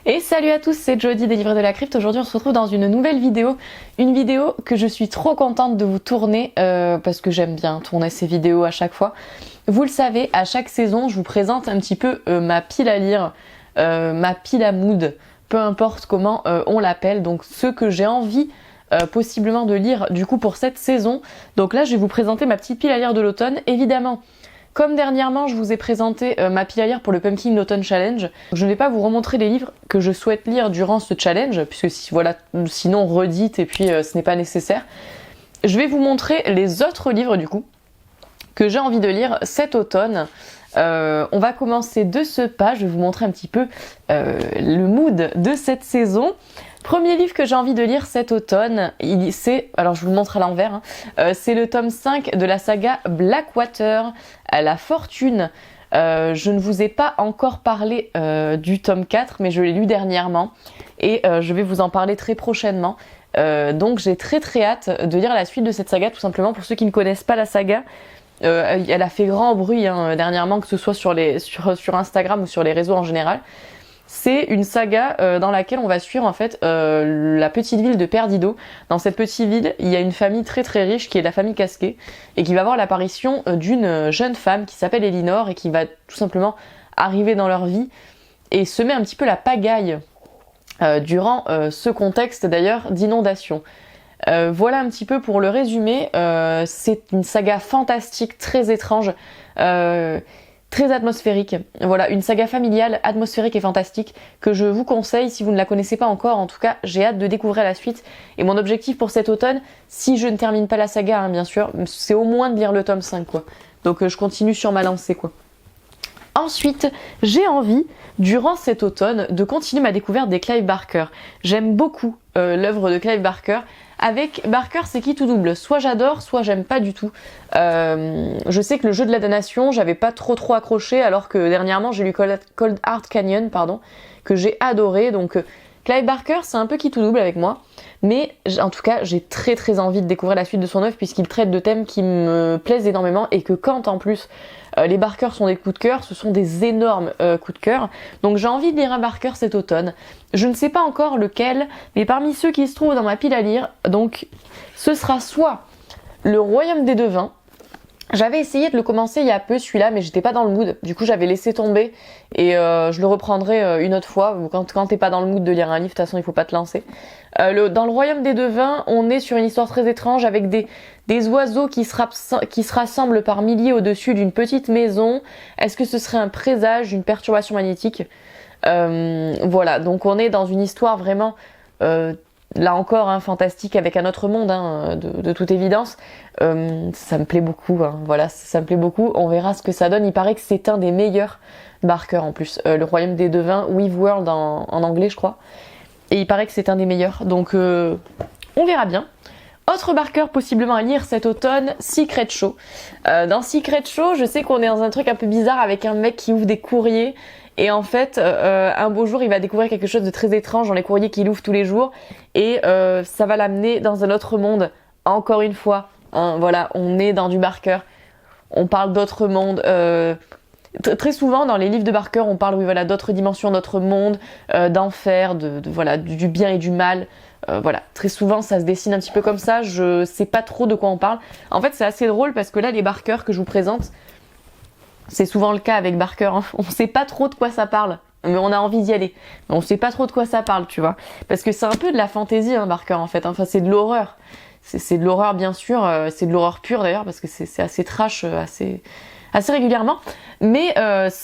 Et salut à tous, c'est Jody des Livres de la Crypte. Aujourd'hui on se retrouve dans une nouvelle vidéo. Une vidéo que je suis trop contente de vous tourner parce que j'aime bien tourner ces vidéos à chaque fois. Vous le savez, à chaque saison je vous présente un petit peu ma pile à lire, ma pile à mood, peu importe comment on l'appelle. Donc ce que j'ai envie possiblement de lire du coup pour cette saison. Donc là je vais vous présenter ma petite pile à lire de l'automne. Évidemment, comme dernièrement, je vous ai présenté ma pile à lire pour le Pumpkin Autumn Challenge, je ne vais pas vous remontrer les livres que je souhaite lire durant ce challenge, puisque sinon redites et puis ce n'est pas nécessaire. Je vais vous montrer les autres livres du coup que j'ai envie de lire cet automne. On va commencer de ce pas, je vais vous montrer un petit peu le mood de cette saison. Premier livre que j'ai envie de lire cet automne, alors je vous le montre à l'envers, c'est le tome 5 de la saga Blackwater, La Fortune. Je ne vous ai pas encore parlé du tome 4, mais je l'ai lu dernièrement et je vais vous en parler très prochainement. Donc j'ai très hâte de lire la suite de cette saga, tout simplement pour ceux qui ne connaissent pas la saga. Elle a fait grand bruit dernièrement, que ce soit sur Instagram ou sur les réseaux en général. C'est une saga dans laquelle on va suivre en fait la petite ville de Perdido. Dans cette petite ville, il y a une famille très riche qui est la famille Casquet et qui va voir l'apparition d'une jeune femme qui s'appelle Elinor et qui va tout simplement arriver dans leur vie et semer un petit peu la pagaille durant ce contexte d'ailleurs d'inondation. Voilà un petit peu pour le résumé. C'est une saga fantastique, très étrange. Très atmosphérique. Voilà, une saga familiale, atmosphérique et fantastique que je vous conseille si vous ne la connaissez pas encore. En tout cas, j'ai hâte de découvrir la suite. Et mon objectif pour cet automne, si je ne termine pas la saga, bien sûr, c'est au moins de lire le tome 5, quoi. Donc je continue sur ma lancée, quoi. Ensuite, j'ai envie, durant cet automne, de continuer ma découverte des Clive Barker. J'aime beaucoup l'œuvre de Clive Barker. Avec Barker, c'est qui tout double. Soit j'adore, soit j'aime pas du tout. Je sais que le jeu de la damnation, j'avais pas trop accroché, alors que dernièrement j'ai lu Cold Heart Canyon, que j'ai adoré. Donc Clive Barker, c'est un peu qui tout double avec moi. Mais en tout cas, j'ai très envie de découvrir la suite de son œuvre puisqu'il traite de thèmes qui me plaisent énormément et que quand en plus les Barker sont des coups de cœur, ce sont des énormes coups de cœur. Donc j'ai envie de lire un Barker cet automne. Je ne sais pas encore lequel, mais parmi ceux qui se trouvent dans ma pile à lire, donc ce sera soit Le Royaume des Devins. J'avais essayé de le commencer il y a peu celui-là, mais j'étais pas dans le mood. Du coup, j'avais laissé tomber et je le reprendrai une autre fois. Quand t'es pas dans le mood de lire un livre, de toute façon, il faut pas te lancer. Dans Le Royaume des Devins, on est sur une histoire très étrange avec des oiseaux qui se rassemblent par milliers au-dessus d'une petite maison. Est-ce que ce serait un présage d'une perturbation magnétique ? Voilà, donc on est dans une histoire vraiment... là encore, fantastique avec un autre monde, de toute évidence. Ça me plaît beaucoup, voilà, ça me plaît beaucoup. On verra ce que ça donne. Il paraît que c'est un des meilleurs Barker en plus. Le Royaume des Devins, Weave World en anglais, je crois. Et il paraît que c'est un des meilleurs. Donc, on verra bien. Autre Barker possiblement à lire cet automne, Secret Show. Dans Secret Show, je sais qu'on est dans un truc un peu bizarre avec un mec qui ouvre des courriers. Et en fait, un beau jour, il va découvrir quelque chose de très étrange dans les courriers qu'il ouvre tous les jours. Et ça va l'amener dans un autre monde. Encore une fois, voilà, on est dans du Barker. On parle d'autres mondes. Très souvent, dans les livres de Barker, on parle d'autres dimensions, d'autres mondes, d'enfer, du bien et du mal. Voilà, très souvent, ça se dessine un petit peu comme ça. Je sais pas trop de quoi on parle. En fait, c'est assez drôle parce que là, les Barker que je vous présente, c'est souvent le cas avec Barker, on sait pas trop de quoi ça parle, mais on a envie d'y aller. Mais on sait pas trop de quoi ça parle, tu vois. Parce que c'est un peu de la fantaisie, Barker, en fait. Enfin, c'est de l'horreur. C'est de l'horreur, bien sûr. C'est de l'horreur pure, d'ailleurs, parce que c'est assez trash, assez régulièrement. Mais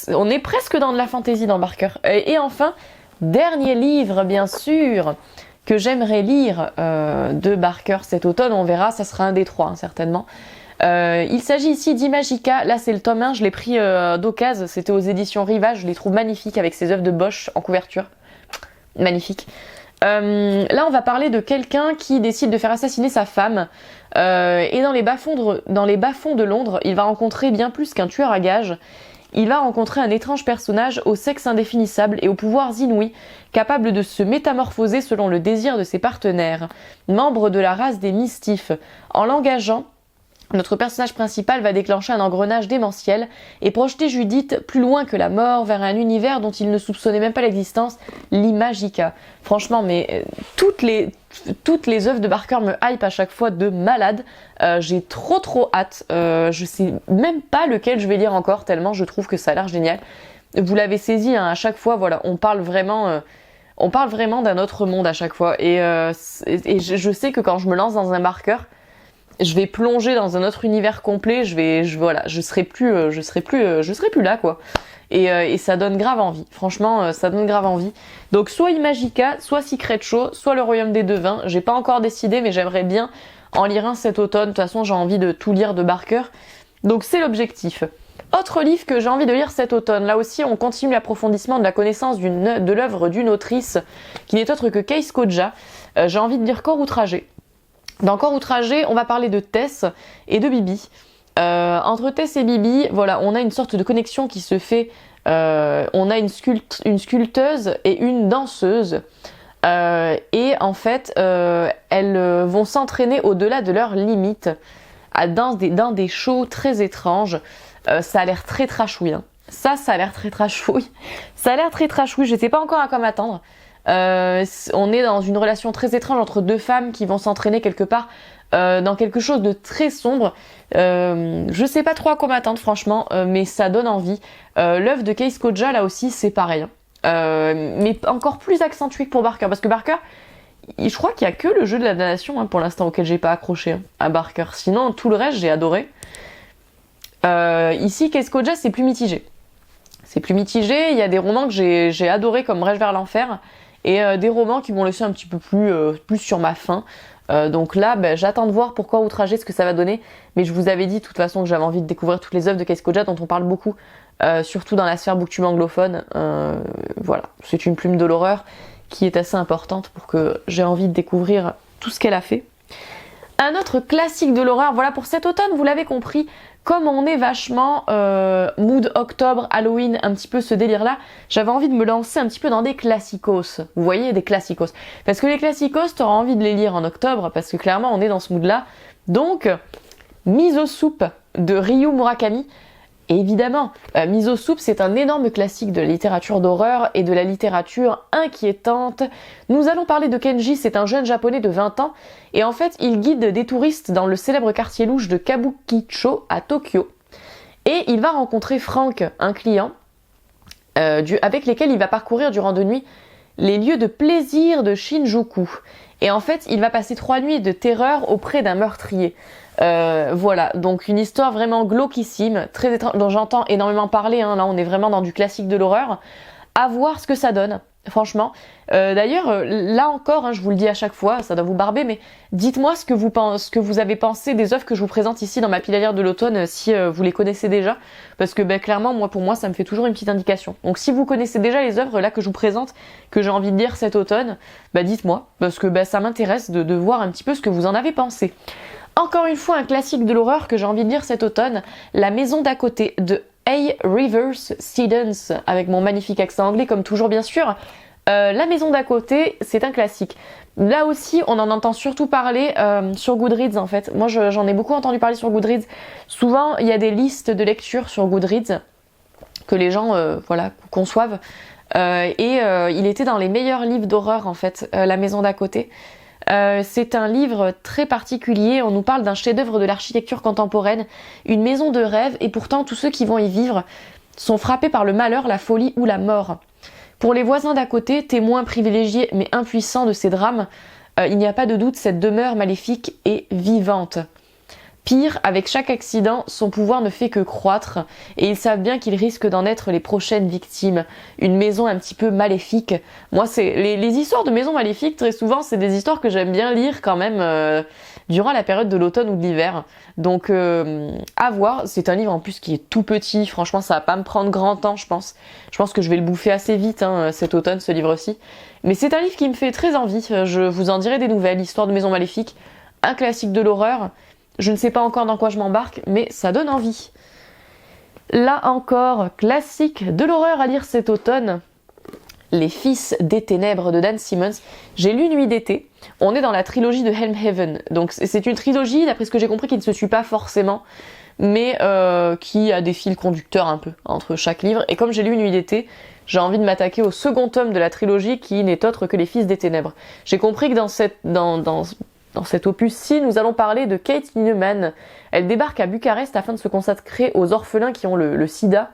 on est presque dans de la fantaisie dans Barker. Et enfin, dernier livre, bien sûr, que j'aimerais lire de Barker cet automne. On verra, ça sera un des trois, certainement. Il s'agit ici d'Imagica. Là c'est le tome 1, je l'ai pris d'occasion, c'était aux éditions Rivage, je les trouve magnifiques avec ces œuvres de Bosch en couverture. Magnifique. Là on va parler de quelqu'un qui décide de faire assassiner sa femme et dans les bas-fonds de Londres, il va rencontrer bien plus qu'un tueur à gages. Il va rencontrer un étrange personnage au sexe indéfinissable et aux pouvoirs inouïs, capable de se métamorphoser selon le désir de ses partenaires, membre de la race des Mistifs. En l'engageant, Notre personnage principal va déclencher un engrenage démentiel et projeter Judith plus loin que la mort vers un univers dont il ne soupçonnait même pas l'existence, l'Imagica. Franchement, mais toutes les œuvres de Barker me hype à chaque fois de malade. J'ai trop hâte. Je sais même pas lequel je vais lire encore tellement je trouve que ça a l'air génial. Vous l'avez saisi, hein, à chaque fois, voilà, on parle vraiment d'un autre monde à chaque fois. Et je sais que quand je me lance dans un Barker, je vais plonger dans un autre univers complet, je serai plus là, quoi. Et ça donne grave envie. Franchement, ça donne grave envie. Donc, soit Imagica, soit Secret Show, soit Le Royaume des Devins. J'ai pas encore décidé, mais j'aimerais bien en lire un cet automne. De toute façon, j'ai envie de tout lire de Barker. Donc, c'est l'objectif. Autre livre que j'ai envie de lire cet automne. Là aussi, on continue l'approfondissement de la connaissance de l'œuvre d'une autrice qui n'est autre que Case Koja. J'ai envie de lire Corps outragé. Dans Corps outragé, on va parler de Tess et de Bibi. Entre Tess et Bibi, voilà, on a une sorte de connexion qui se fait. On a une sculpteuse et une danseuse. Et en fait, elles vont s'entraîner au-delà de leurs limites dans des shows très étranges. Ça a l'air très trashouille. Hein. Ça a l'air très trashouille. Ça a l'air très trashouille. Je sais pas encore à quoi m'attendre. On est dans une relation très étrange entre deux femmes qui vont s'entraîner quelque part dans quelque chose de très sombre. Je sais pas trop à quoi m'attendre franchement, mais ça donne envie. L'œuvre de Case Koja là aussi c'est pareil, mais encore plus accentué que pour Barker, parce que Barker, je crois qu'il y a que le jeu de la damnation pour l'instant auquel j'ai pas accroché à Barker. Sinon tout le reste j'ai adoré. Ici Case Koja c'est plus mitigé. C'est plus mitigé. Il y a des romans que j'ai adoré comme Brèche vers l'enfer. Et des romans qui m'ont laissé un petit peu plus sur ma faim. Donc là, j'attends de voir pourquoi outrager, ce que ça va donner. Mais je vous avais dit de toute façon que j'avais envie de découvrir toutes les œuvres de Case Koja dont on parle beaucoup, surtout dans la sphère booktube anglophone. Voilà, c'est une plume de l'horreur qui est assez importante pour que j'ai envie de découvrir tout ce qu'elle a fait. Un autre classique de l'horreur, voilà pour cet automne, vous l'avez compris, comme on est vachement mood octobre, Halloween, un petit peu ce délire-là, j'avais envie de me lancer un petit peu dans des classicos. Vous voyez, des classicos. Parce que les classicos, t'auras envie de les lire en octobre, parce que clairement, on est dans ce mood-là. Donc, Miso Soup de Ryu Murakami. Et évidemment, Miso Soup, c'est un énorme classique de la littérature d'horreur et de la littérature inquiétante. Nous allons parler de Kenji, c'est un jeune japonais de 20 ans, et en fait, il guide des touristes dans le célèbre quartier louche de Kabukicho à Tokyo. Et il va rencontrer Frank, un client, avec lesquels il va parcourir durant 2 nuits les lieux de plaisir de Shinjuku. Et en fait, il va passer 3 nuits de terreur auprès d'un meurtrier. Voilà, donc une histoire vraiment glauquissime, très étrange, dont j'entends énormément parler, hein. Là on est vraiment dans du classique de l'horreur. À voir ce que ça donne, franchement. D'ailleurs, là encore, hein, je vous le dis à chaque fois, ça doit vous barber, mais dites-moi ce que vous avez pensé des œuvres que je vous présente ici dans ma pile à lire de l'automne, si vous les connaissez déjà, parce que clairement, pour moi, ça me fait toujours une petite indication. Donc si vous connaissez déjà les œuvres là que je vous présente, que j'ai envie de lire cet automne, dites-moi, parce que ça m'intéresse de voir un petit peu ce que vous en avez pensé. Encore une fois, un classique de l'horreur que j'ai envie de lire cet automne, La Maison d'à côté de A. Rivers Siddons, avec mon magnifique accent anglais comme toujours bien sûr. La Maison d'à côté, c'est un classique. Là aussi, on en entend surtout parler sur Goodreads en fait. Moi, j'en ai beaucoup entendu parler sur Goodreads. Souvent, il y a des listes de lecture sur Goodreads que les gens conçoivent. Il était dans les meilleurs livres d'horreur en fait, La Maison d'à côté. C'est un livre très particulier, on nous parle d'un chef-d'œuvre de l'architecture contemporaine, une maison de rêve, et pourtant tous ceux qui vont y vivre sont frappés par le malheur, la folie ou la mort. Pour les voisins d'à côté, témoins privilégiés mais impuissants de ces drames, il n'y a pas de doute, cette demeure maléfique est vivante. Pire, avec chaque accident, son pouvoir ne fait que croître et ils savent bien qu'ils risquent d'en être les prochaines victimes. Une maison un petit peu maléfique. Moi, c'est les histoires de maisons maléfiques, très souvent, c'est des histoires que j'aime bien lire quand même durant la période de l'automne ou de l'hiver. Donc, à voir. C'est un livre en plus qui est tout petit. Franchement, ça va pas me prendre grand temps, je pense. Je pense que je vais le bouffer assez vite cet automne, ce livre-ci. Mais c'est un livre qui me fait très envie. Je vous en dirai des nouvelles. Histoire de maison maléfique. Un classique de l'horreur. Je ne sais pas encore dans quoi je m'embarque, mais ça donne envie. Là encore, classique de l'horreur à lire cet automne, Les Fils des Ténèbres de Dan Simmons. J'ai lu Nuit d'été. On est dans la trilogie de Helmhaven. Donc c'est une trilogie, d'après ce que j'ai compris, qui ne se suit pas forcément, mais qui a des fils conducteurs un peu entre chaque livre. Et comme j'ai lu Nuit d'été, j'ai envie de m'attaquer au second tome de la trilogie qui n'est autre que Les Fils des Ténèbres. J'ai compris que dans cet opus-ci, nous allons parler de Kate Linneman. Elle débarque à Bucarest afin de se consacrer aux orphelins qui ont le sida.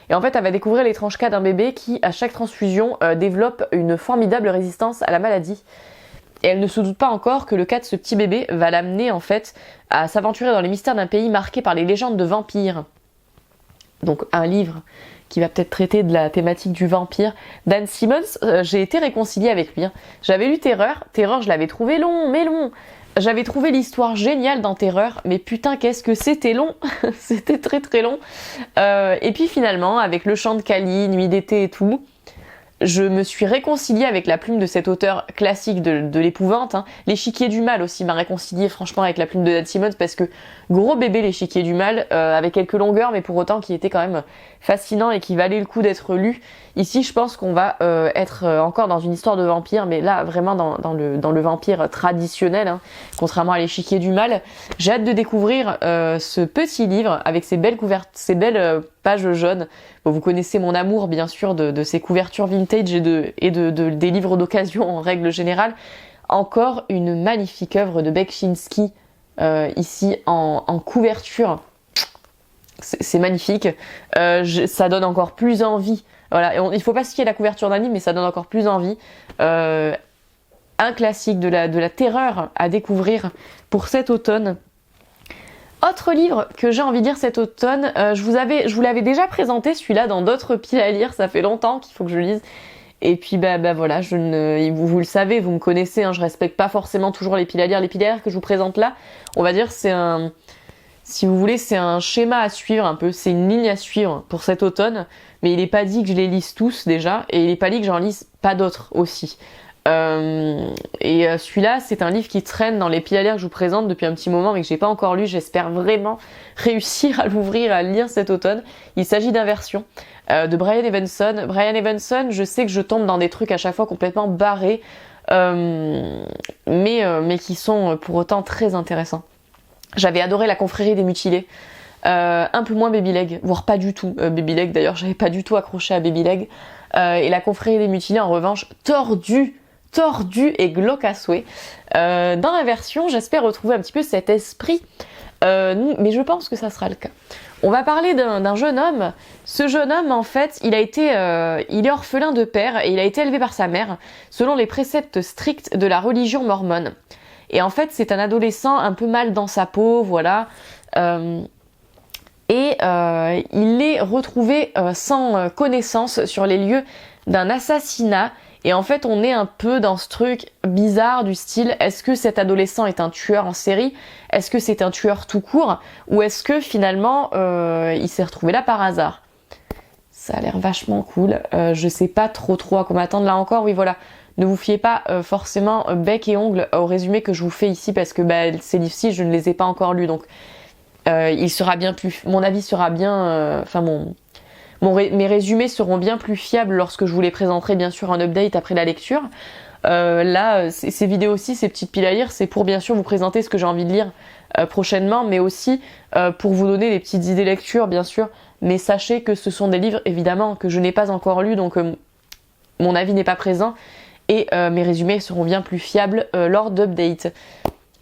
Et en fait, elle va découvrir l'étrange cas d'un bébé qui, à chaque transfusion, développe une formidable résistance à la maladie. Et elle ne se doute pas encore que le cas de ce petit bébé va l'amener en fait à s'aventurer dans les mystères d'un pays marqué par les légendes de vampires. Donc un livre qui va peut-être traiter de la thématique du vampire. Dan Simmons, j'ai été réconciliée avec lui. J'avais lu Terreur, je l'avais trouvé long, mais long. J'avais trouvé l'histoire géniale dans Terreur, mais putain qu'est-ce que c'était long. C'était très très long. Et puis finalement, avec Le Chant de Kali, Nuit d'été et tout, je me suis réconciliée avec la plume de cet auteur classique de l'épouvante. L'Échiquier du mal aussi m'a réconciliée franchement avec la plume de Dan Simmons parce que gros bébé l'Échiquier du mal, avec quelques longueurs mais pour autant qui était quand même fascinant et qui valait le coup d'être lu. Ici je pense qu'on va être encore dans une histoire de vampire, mais là vraiment dans le vampire traditionnel, contrairement à l'Échiquier du mal. J'ai hâte de découvrir ce petit livre avec ces belles pages jaunes. Bon, vous connaissez mon amour bien sûr de ces couvertures vintage et des livres d'occasion en règle générale. Encore une magnifique œuvre de Beksinski ici en couverture. C'est magnifique. Ça donne encore plus envie. Voilà, il faut pas se fier à la couverture d'un livre, mais ça donne encore plus envie. Un classique de la terreur à découvrir pour cet automne. Autre livre que j'ai envie de lire cet automne, je vous l'avais déjà présenté celui-là dans d'autres piles à lire, ça fait longtemps qu'il faut que je lise. Et puis bah voilà, vous le savez, vous me connaissez, je respecte pas forcément toujours les piles à lire. Les piles à lire que je vous présente là, on va dire si vous voulez, c'est un schéma à suivre un peu, c'est une ligne à suivre pour cet automne, mais il est pas dit que je les lise tous déjà, et il est pas dit que j'en lise pas d'autres aussi. Celui-là, c'est un livre qui traîne dans les piles à lire que je vous présente depuis un petit moment mais que j'ai pas encore lu. J'espère vraiment réussir à l'ouvrir, à le lire cet automne. Il s'agit d'Inversion de Brian Evenson. Brian Evenson, je sais que je tombe dans des trucs à chaque fois complètement barrés, mais qui sont pour autant très intéressants. J'avais adoré La Confrérie des Mutilés. Un peu moins Baby Leg, voire pas du tout Baby Leg. D'ailleurs, j'avais pas du tout accroché à Baby Leg. Et La Confrérie des Mutilés, en revanche, tordu et glauque à souhait. Dans Inversion, j'espère retrouver un petit peu cet esprit, mais je pense que ça sera le cas. On va parler d'un jeune homme. Ce jeune homme, en fait, il est orphelin de père et il a été élevé par sa mère selon les préceptes stricts de la religion mormone. Et en fait, c'est un adolescent un peu mal dans sa peau, voilà. Il est retrouvé sans connaissance sur les lieux d'un assassinat. Et en fait, on est un peu dans ce truc bizarre du style, est-ce que cet adolescent est un tueur en série? Est-ce que c'est un tueur tout court? Ou est-ce que finalement, il s'est retrouvé là par hasard? Ça a l'air vachement cool. Je sais pas trop à quoi m'attendre là encore. Oui, voilà. Ne vous fiez pas forcément bec et ongle au résumé que je vous fais ici parce que ces livres-ci, je ne les ai pas encore lus. Donc, il sera bien plus... Mon avis sera bien... mes résumés seront bien plus fiables lorsque je vous les présenterai bien sûr en update après la lecture. Là, ces vidéos-ci, ces petites piles à lire, c'est pour bien sûr vous présenter ce que j'ai envie de lire prochainement, mais aussi pour vous donner des petites idées lecture bien sûr. Mais sachez que ce sont des livres évidemment que je n'ai pas encore lus, donc mon avis n'est pas présent et mes résumés seront bien plus fiables lors d'update.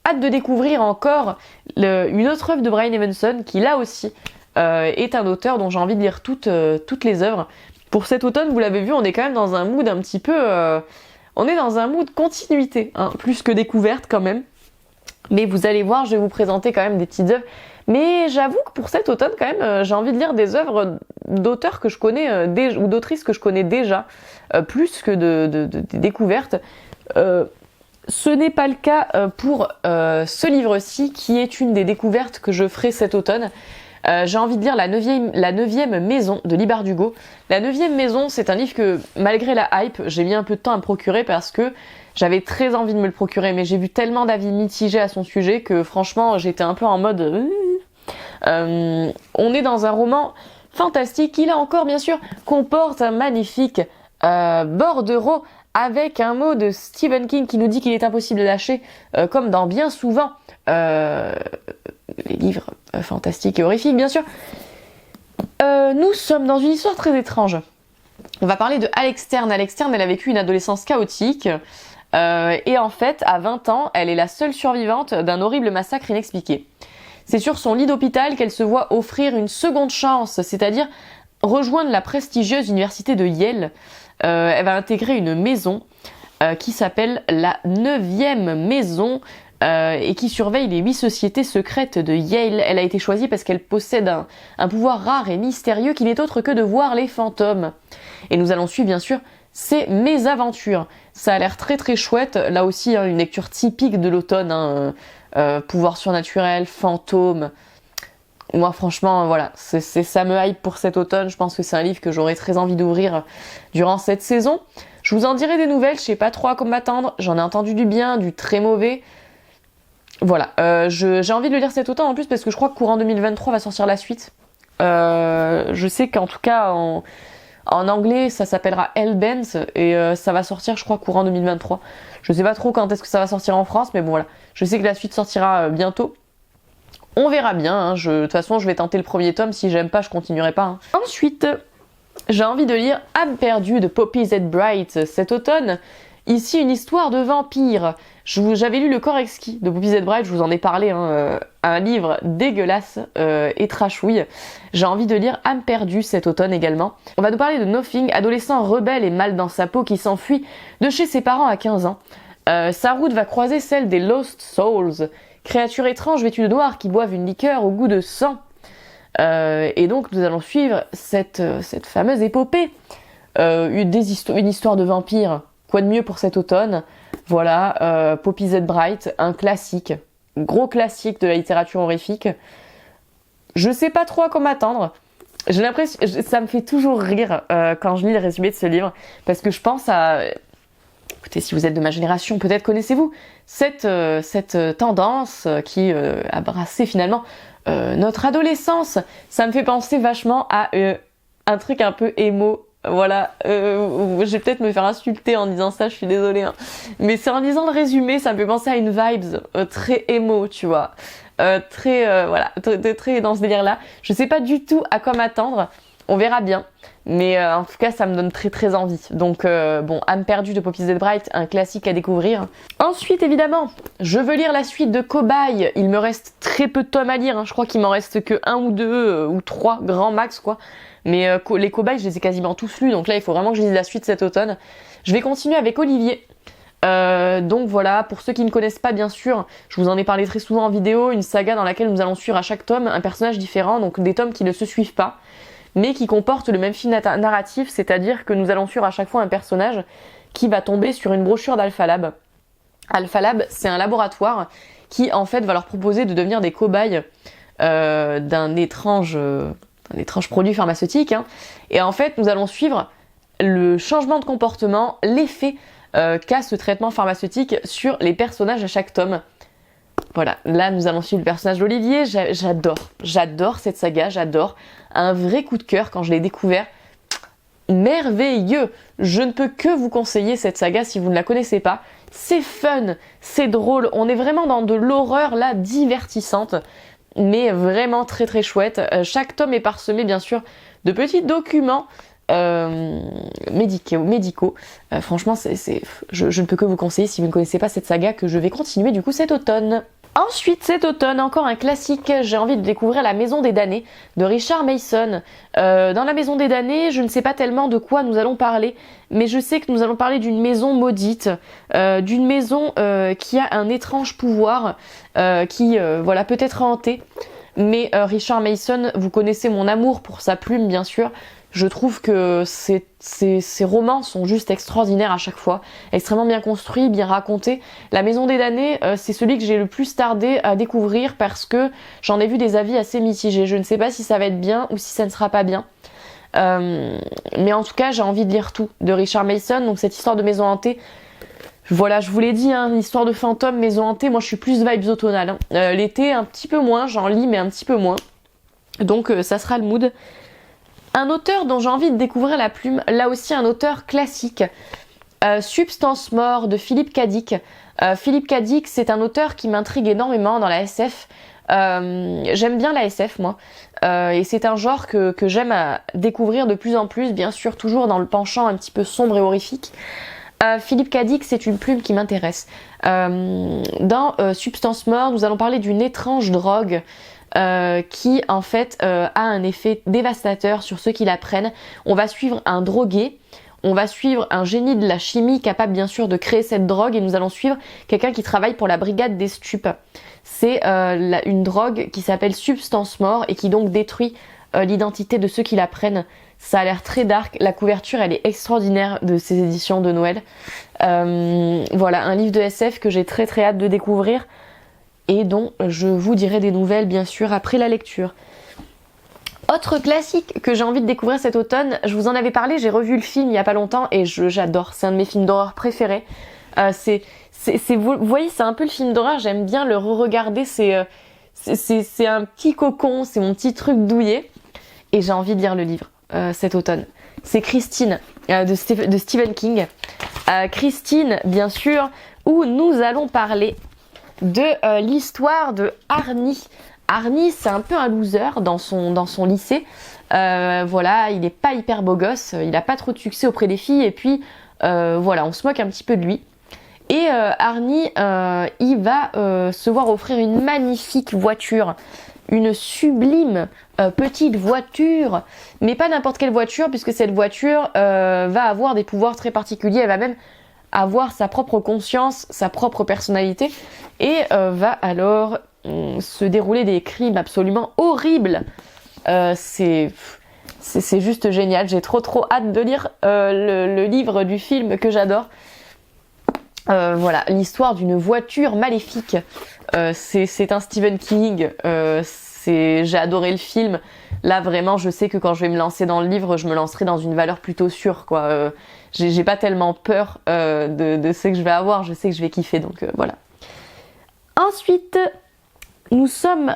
Hâte de découvrir encore une autre œuvre de Brian Evenson qui là aussi est un auteur dont j'ai envie de lire toutes les œuvres. Pour cet automne, vous l'avez vu, on est quand même dans un mood un petit peu... on est dans un mood continuité, plus que découverte quand même. Mais vous allez voir, je vais vous présenter quand même des petites œuvres. Mais j'avoue que pour cet automne quand même, j'ai envie de lire des œuvres d'auteurs que je connais ou d'autrices que je connais déjà, plus que de découvertes. Ce n'est pas le cas pour ce livre-ci, qui est une des découvertes que je ferai cet automne. J'ai envie de lire la neuvième maison de Libar d'Hugo. La neuvième maison, c'est un livre que, malgré la hype, j'ai mis un peu de temps à me procurer parce que j'avais très envie de me le procurer, mais j'ai vu tellement d'avis mitigés à son sujet que franchement, j'étais un peu en mode... on est dans un roman fantastique qui, là encore, bien sûr, comporte un magnifique bordereau avec un mot de Stephen King qui nous dit qu'il est impossible de lâcher, comme dans bien souvent les livres fantastiques et horrifiques bien sûr. Nous sommes dans une histoire très étrange. On va parler de Alex Stern. Alex Stern, elle a vécu une adolescence chaotique et en fait, à 20 ans, elle est la seule survivante d'un horrible massacre inexpliqué. C'est sur son lit d'hôpital qu'elle se voit offrir une seconde chance, c'est-à-dire rejoindre la prestigieuse université de Yale. Elle va intégrer une maison qui s'appelle la 9e maison et qui surveille les 8 sociétés secrètes de Yale. Elle a été choisie parce qu'elle possède un pouvoir rare et mystérieux qui n'est autre que de voir les fantômes. Et nous allons suivre bien sûr ses mésaventures. Ça a l'air très très chouette. Là aussi, une lecture typique de l'automne. Pouvoir surnaturel, fantômes. Moi franchement, voilà, ça me hype pour cet automne. Je pense que c'est un livre que j'aurais très envie d'ouvrir durant cette saison. Je vous en dirai des nouvelles, je sais pas trop à quoi m'attendre. J'en ai entendu du bien, du très mauvais. Voilà, j'ai envie de le lire cet automne en plus parce que je crois que courant 2023 va sortir la suite. Je sais qu'en tout cas en anglais ça s'appellera Hellbent et ça va sortir je crois courant 2023. Je sais pas trop quand est-ce que ça va sortir en France mais bon voilà, je sais que la suite sortira bientôt. On verra bien, de toute façon je vais tenter le premier tome, si j'aime pas je continuerai pas. Ensuite, j'ai envie de lire Âme perdue de Poppy Z. Brite cet automne. Ici une histoire de vampire. J'avais lu Le Corps exquis de Poppy Z. Brite, je vous en ai parlé, un livre dégueulasse et trashouille. J'ai envie de lire Âme perdue cet automne également. On va nous parler de Nothing, adolescent rebelle et mal dans sa peau qui s'enfuit de chez ses parents à 15 ans. Sa route va croiser celle des Lost Souls, créatures étranges vêtues de noir qui boivent une liqueur au goût de sang. Et donc nous allons suivre cette fameuse épopée. Une histoire de vampire. Quoi de mieux pour cet automne? Voilà, Poppy Z. Brite, un classique. Gros classique de la littérature horrifique. Je sais pas trop à quoi m'attendre. J'ai l'impression, ça me fait toujours rire quand je lis le résumé de ce livre. Parce que je pense à... Écoutez, si vous êtes de ma génération, peut-être connaissez-vous cette tendance qui a brassé finalement notre adolescence. Ça me fait penser vachement à un truc un peu émo. Voilà, je vais peut-être me faire insulter en disant ça, je suis désolée. Mais c'est en lisant le résumé, ça me fait penser à une vibes très émo, tu vois. Très dans ce délire-là. Je sais pas du tout à quoi m'attendre. On verra bien. Mais en tout cas, ça me donne très très envie. Donc bon, Âme perdue de Poppy Z. Brite, un classique à découvrir. Ensuite, évidemment, je veux lire la suite de Cobaye. Il me reste très peu de tomes à lire. Je crois qu'il m'en reste que 1 ou 2 ou 3 grand max, quoi. Mais les Cobayes, je les ai quasiment tous lus. Donc là, il faut vraiment que je lise la suite cet automne. Je vais continuer avec Olivier. Donc voilà, pour ceux qui ne connaissent pas bien sûr, je vous en ai parlé très souvent en vidéo, une saga dans laquelle nous allons suivre à chaque tome un personnage différent, donc des tomes qui ne se suivent pas, mais qui comportent le même fil narratif, c'est-à-dire que nous allons suivre à chaque fois un personnage qui va tomber sur une brochure d'Alpha Lab. Alpha Lab, c'est un laboratoire qui en fait va leur proposer de devenir des cobayes d'un étrange produit pharmaceutique. Et en fait, nous allons suivre le changement de comportement, l'effet qu'a ce traitement pharmaceutique sur les personnages à chaque tome. Voilà, là nous allons suivre le personnage d'Olivier. J'adore cette saga, j'adore. Un vrai coup de cœur quand je l'ai découvert. Merveilleux! Je ne peux que vous conseiller cette saga si vous ne la connaissez pas. C'est fun, c'est drôle, on est vraiment dans de l'horreur là divertissante, mais vraiment très très chouette. Chaque tome est parsemé bien sûr de petits documents médicaux. Franchement, je ne peux que vous conseiller si vous ne connaissez pas cette saga que je vais continuer du coup cet automne. Ensuite, cet automne, encore un classique, j'ai envie de découvrir La Maison des Damnés de Richard Mason. Dans La Maison des Damnés, je ne sais pas tellement de quoi nous allons parler, mais je sais que nous allons parler d'une maison maudite, d'une maison qui a un étrange pouvoir, qui voilà, peut être hantée. Mais Richard Mason, vous connaissez mon amour pour sa plume, bien sûr. Je trouve que ces romans sont juste extraordinaires à chaque fois, extrêmement bien construits, bien racontés. La Maison des Damnés, c'est celui que j'ai le plus tardé à découvrir parce que j'en ai vu des avis assez mitigés. Je ne sais pas si ça va être bien ou si ça ne sera pas bien. Mais en tout cas, j'ai envie de lire tout de Richard Mason, donc cette histoire de maison hantée. Voilà, je vous l'ai dit, une histoire de fantôme, maison hantée, moi je suis plus vibes automnales. L'été, un petit peu moins, j'en lis mais un petit peu moins. Donc ça sera le mood. Un auteur dont j'ai envie de découvrir la plume, là aussi un auteur classique. Substance Mort de Philippe Cadic. Philippe Cadic, c'est un auteur qui m'intrigue énormément dans la SF. J'aime bien la SF moi, et c'est un genre que j'aime à découvrir de plus en plus, bien sûr toujours dans le penchant un petit peu sombre et horrifique. Philippe Cadic, c'est une plume qui m'intéresse. Dans Substance Mort, nous allons parler d'une étrange drogue qui en fait a un effet dévastateur sur ceux qui la prennent. On va suivre un drogué, on va suivre un génie de la chimie capable bien sûr de créer cette drogue, et nous allons suivre quelqu'un qui travaille pour la brigade des stupes. C'est une drogue qui s'appelle Substance Mort et qui donc détruit l'identité de ceux qui la prennent. Ça a l'air très dark, la couverture elle est extraordinaire de ces éditions de Noël. Voilà, un livre de SF que j'ai très hâte de découvrir et dont je vous dirai des nouvelles bien sûr après la lecture. Autre classique que j'ai envie de découvrir cet automne, je vous en avais parlé, j'ai revu le film il y a pas longtemps et j'adore, c'est un de mes films d'horreur préférés. Vous voyez, c'est un peu le film d'horreur, j'aime bien le re-regarder, c'est un petit cocon, c'est mon petit truc douillet, et j'ai envie de lire le livre cet automne. C'est Christine de Stephen King. Christine, bien sûr, où nous allons parler de l'histoire de Arnie. Arnie, c'est un peu un loser dans son lycée. Voilà, il est pas hyper beau gosse, il a pas trop de succès auprès des filles, et puis voilà, on se moque un petit peu de lui. Et Arnie, il va se voir offrir une magnifique voiture, une sublime petite voiture, mais pas n'importe quelle voiture, puisque cette voiture va avoir des pouvoirs très particuliers, elle va même avoir sa propre conscience, sa propre personnalité, et va alors se dérouler des crimes absolument horribles. C'est juste génial, j'ai trop hâte de lire le livre du film que j'adore. Voilà, l'histoire d'une voiture maléfique. C'est un Stephen King. J'ai adoré le film. Là, vraiment, je sais que quand je vais me lancer dans le livre, je me lancerai dans une valeur plutôt sûre, quoi. J'ai pas tellement peur de ce que je vais avoir. Je sais que je vais kiffer, donc voilà. Ensuite, nous sommes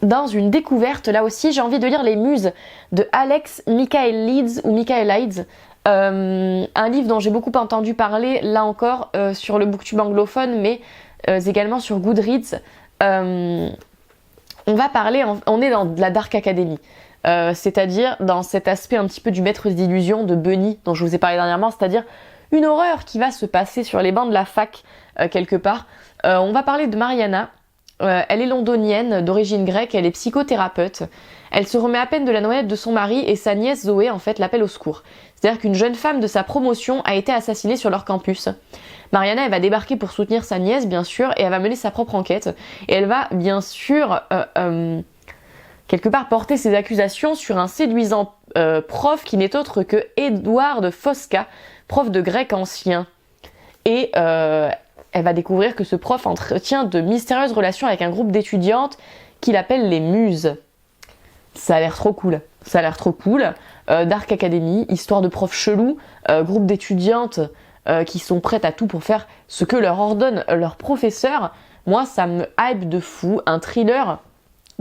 dans une découverte. Là aussi, j'ai envie de lire Les Muses de Alex Michael Leeds ou Michael Leeds. Un livre dont j'ai beaucoup entendu parler, là encore, sur le booktube anglophone, mais également sur Goodreads. On va parler, on est dans de la Dark Academy, c'est-à-dire dans cet aspect un petit peu du maître d'illusion de Bunny, dont je vous ai parlé dernièrement, c'est-à-dire une horreur qui va se passer sur les bancs de la fac, quelque part. On va parler de Mariana. Elle est londonienne, d'origine grecque, elle est psychothérapeute. Elle se remet à peine de la noyade de son mari et sa nièce Zoé en fait l'appelle au secours. C'est-à-dire qu'une jeune femme de sa promotion a été assassinée sur leur campus. Mariana, elle va débarquer pour soutenir sa nièce bien sûr, et elle va mener sa propre enquête. Et elle va bien sûr quelque part porter ses accusations sur un séduisant prof qui n'est autre que Edward Fosca, prof de grec ancien. Et elle va découvrir que ce prof entretient de mystérieuses relations avec un groupe d'étudiantes qu'il appelle les Muses. Ça a l'air trop cool. Ça a l'air trop cool. Dark Academy, histoire de profs chelous, groupe d'étudiantes qui sont prêtes à tout pour faire ce que leur ordonne leur professeur. Moi, ça me hype de fou. Un thriller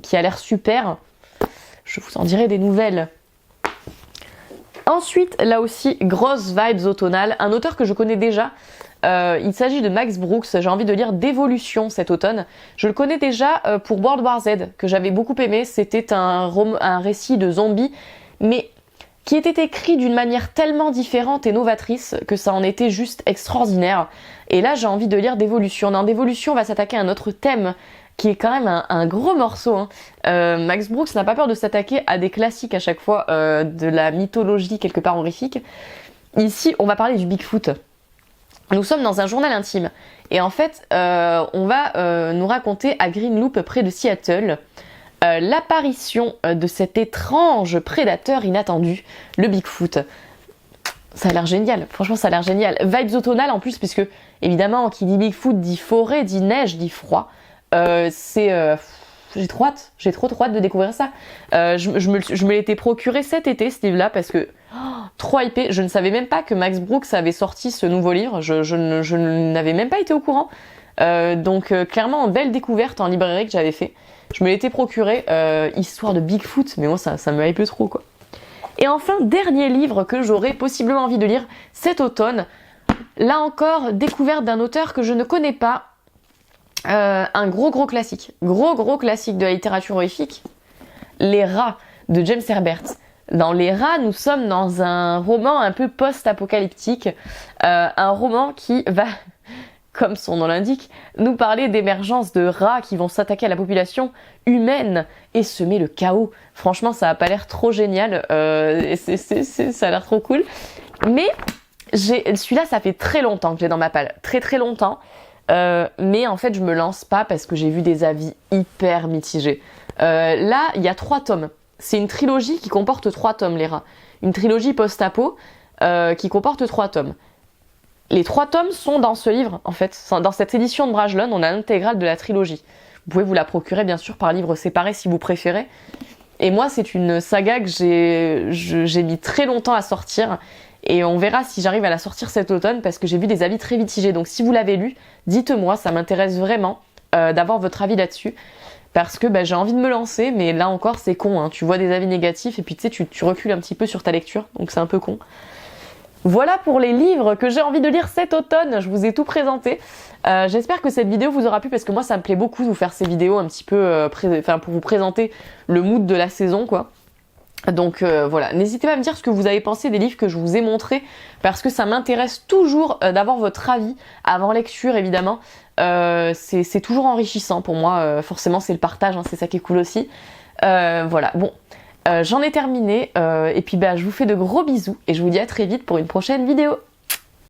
qui a l'air super. Je vous en dirai des nouvelles. Ensuite, là aussi, grosses vibes automnales. Un auteur que je connais déjà. Il s'agit de Max Brooks. J'ai envie de lire Dévolution cet automne. Je le connais déjà pour World War Z, que j'avais beaucoup aimé. C'était un récit de zombies, mais qui était écrit d'une manière tellement différente et novatrice que ça en était juste extraordinaire. Et là, j'ai envie de lire Dévolution. Dans Dévolution, on va s'attaquer à un autre thème qui est quand même un gros morceau. Max Brooks n'a pas peur de s'attaquer à des classiques à chaque fois de la mythologie quelque part horrifique. Ici, on va parler du Bigfoot. Nous sommes dans un journal intime. Et en fait, on va nous raconter à Greenloop, près de Seattle, l'apparition de cet étrange prédateur inattendu, le Bigfoot. Ça a l'air génial, franchement ça a l'air génial. Vibes automnales en plus, puisque évidemment qui dit Bigfoot dit forêt, dit neige, dit froid. J'ai trop hâte de découvrir ça. Je me l'étais procuré cet été ce livre-là parce que trop hypé. Je ne savais même pas que Max Brooks avait sorti ce nouveau livre. Je n'avais même pas été au courant. Donc clairement belle découverte en librairie que j'avais fait. Je me l'étais procuré, histoire de Bigfoot, mais moi ça me hype trop quoi. Et enfin, dernier livre que j'aurais possiblement envie de lire cet automne. Là encore, découverte d'un auteur que je ne connais pas. Un gros classique. Gros classique de la littérature horrifique. Les Rats de James Herbert. Dans Les Rats, nous sommes dans un roman un peu post-apocalyptique. Un roman qui va, comme son nom l'indique, nous parler d'émergence de rats qui vont s'attaquer à la population humaine et semer le chaos. Franchement, ça a pas l'air trop génial. Ça a l'air trop cool. Mais celui-là, ça fait très longtemps que j'ai dans ma palle. Très longtemps. Mais en fait, je me lance pas parce que j'ai vu des avis hyper mitigés. Là, il y a 3 tomes. C'est une trilogie qui comporte 3 tomes, Les Rats. Une trilogie post-apo qui comporte 3 tomes. Les 3 tomes sont dans ce livre, en fait. Dans cette édition de Brajlon, on a l'intégrale de la trilogie. Vous pouvez vous la procurer, bien sûr, par livre séparé si vous préférez. Et moi, c'est une saga que j'ai mis très longtemps à sortir. Et on verra si j'arrive à la sortir cet automne parce que j'ai vu des avis très mitigés. Donc si vous l'avez lu, dites-moi, ça m'intéresse vraiment d'avoir votre avis là-dessus. Parce que j'ai envie de me lancer, mais là encore c'est con, hein. Tu vois des avis négatifs et puis tu sais, tu recules un petit peu sur ta lecture, donc c'est un peu con. Voilà pour les livres que j'ai envie de lire cet automne, je vous ai tout présenté. J'espère que cette vidéo vous aura plu parce que moi ça me plaît beaucoup de vous faire ces vidéos un petit peu pour vous présenter le mood de la saison, quoi. Donc voilà, n'hésitez pas à me dire ce que vous avez pensé des livres que je vous ai montrés parce que ça m'intéresse toujours d'avoir votre avis avant lecture, évidemment. C'est toujours enrichissant pour moi, forcément c'est le partage, hein, c'est ça qui est cool aussi. Voilà, bon, j'en ai terminé et puis je vous fais de gros bisous et je vous dis à très vite pour une prochaine vidéo.